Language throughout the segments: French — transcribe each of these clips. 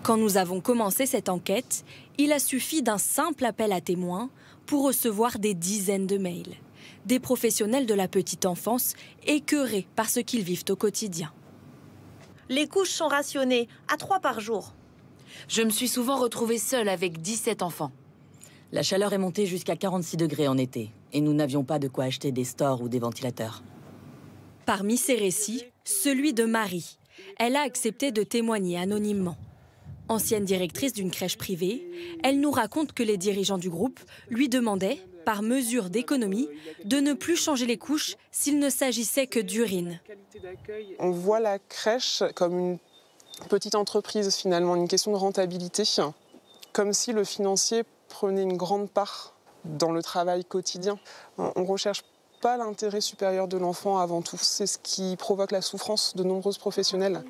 Quand nous avons commencé cette enquête, il a suffi d'un simple appel à témoins pour recevoir des dizaines de mails. Des professionnels de la petite enfance écœurés par ce qu'ils vivent au quotidien. Les couches sont rationnées à 3 par jour. Je me suis souvent retrouvée seule avec 17 enfants. La chaleur est montée jusqu'à 46 degrés en été et nous n'avions pas de quoi acheter des stores ou des ventilateurs. Parmi ces récits, celui de Marie. Elle a accepté de témoigner anonymement. Ancienne directrice d'une crèche privée, elle nous raconte que les dirigeants du groupe lui demandaient, par mesure d'économie, de ne plus changer les couches s'il ne s'agissait que d'urine. On voit la crèche comme une petite entreprise finalement, une question de rentabilité, comme si le financier prenait une grande part dans le travail quotidien. On ne recherche pas l'intérêt supérieur de l'enfant avant tout, c'est ce qui provoque la souffrance de nombreuses professionnelles.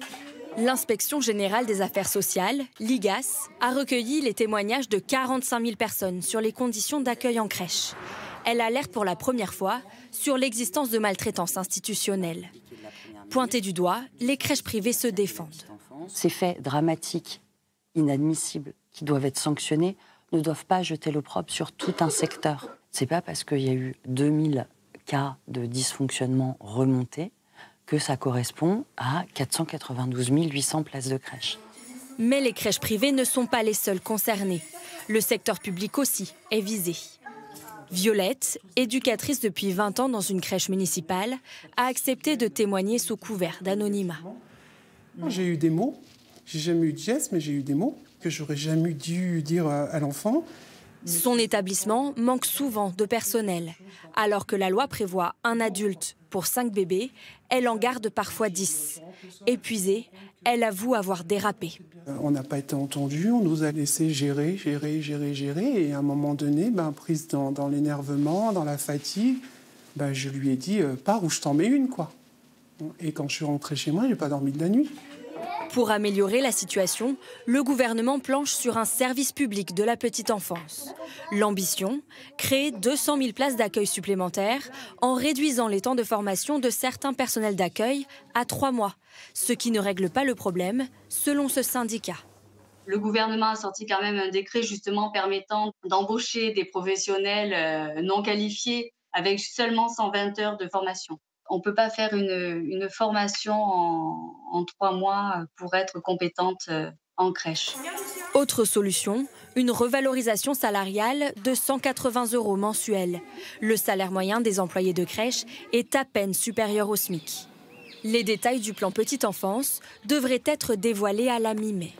L'Inspection générale des affaires sociales, l'IGAS, a recueilli les témoignages de 45 000 personnes sur les conditions d'accueil en crèche. Elle alerte pour la première fois sur l'existence de maltraitance institutionnelle. Pointées du doigt, les crèches privées se défendent. Ces faits dramatiques, inadmissibles, qui doivent être sanctionnés, ne doivent pas jeter l'opprobre sur tout un secteur. C'est pas parce qu'il y a eu 2000 cas de dysfonctionnement remontés que ça correspond à 492 800 places de crèche. Mais les crèches privées ne sont pas les seules concernées. Le secteur public aussi est visé. Violette, éducatrice depuis 20 ans dans une crèche municipale, a accepté de témoigner sous couvert d'anonymat. J'ai eu des mots, j'ai jamais eu de gestes, mais j'ai eu des mots que j'aurais jamais dû dire à l'enfant. Son établissement manque souvent de personnel. Alors que la loi prévoit un adulte pour 5 bébés, elle en garde parfois 10. Épuisée, elle avoue avoir dérapé. On n'a pas été entendus, on nous a laissé gérer. Et à un moment donné, prise dans l'énervement, dans la fatigue, je lui ai dit « pars ou je t'en mets une ». Et quand je suis rentrée chez moi, je n'ai pas dormi de la nuit. Pour améliorer la situation, le gouvernement planche sur un service public de la petite enfance. L'ambition, créer 200 000 places d'accueil supplémentaires en réduisant les temps de formation de certains personnels d'accueil à 3 mois, ce qui ne règle pas le problème, selon ce syndicat. Le gouvernement a sorti quand même un décret justement permettant d'embaucher des professionnels non qualifiés avec seulement 120 heures de formation. On ne peut pas faire une formation en 3 mois pour être compétente en crèche. Autre solution, une revalorisation salariale de 180 € mensuels. Le salaire moyen des employés de crèche est à peine supérieur au SMIC. Les détails du plan petite enfance devraient être dévoilés à la mi-mai.